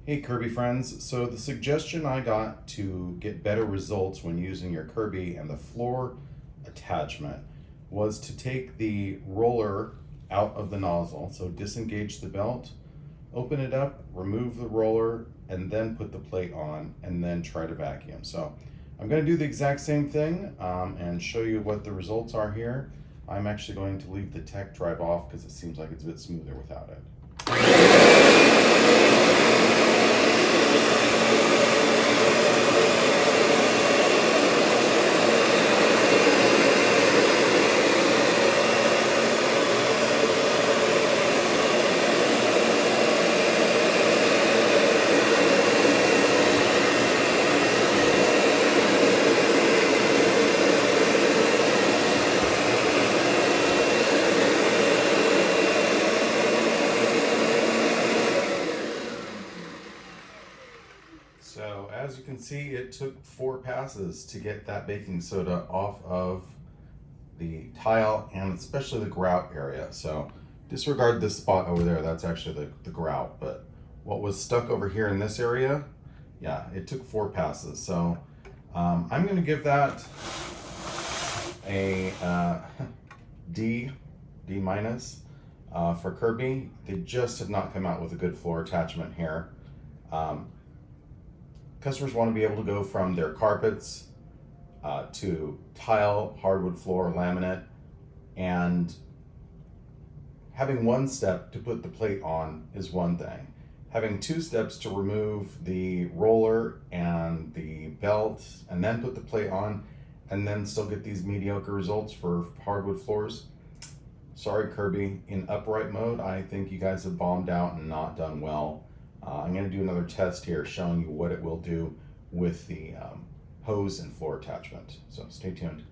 Hey Kirby friends, so the suggestion I got to get better results when using your Kirby and the floor attachment was to take the roller out of the nozzle. So disengage the belt, open it up, remove the roller, and then put the plate on and then try to vacuum. So I'm going to do the exact same thing and show you what the results are here. I'm actually going to leave the tech drive off because it seems like it's a bit smoother without it. So as you can see, it took 4 passes to get that baking soda off of the tile and especially the grout area. So disregard this spot over there, that's actually the grout, but what was stuck over here in this area, yeah, it took 4 passes. So I'm gonna give that a D minus for Kirby. They just have not come out with a good floor attachment here. Customers want to be able to go from their carpets to tile, hardwood floor, laminate, and having one step to put the plate on is one thing. Having 2 steps to remove the roller and the belt and then put the plate on and then still get these mediocre results for hardwood floors. Sorry Kirby, in upright mode, I think you guys have bombed out and not done well. I'm going to do another test here showing you what it will do with the hose and floor attachment. So stay tuned.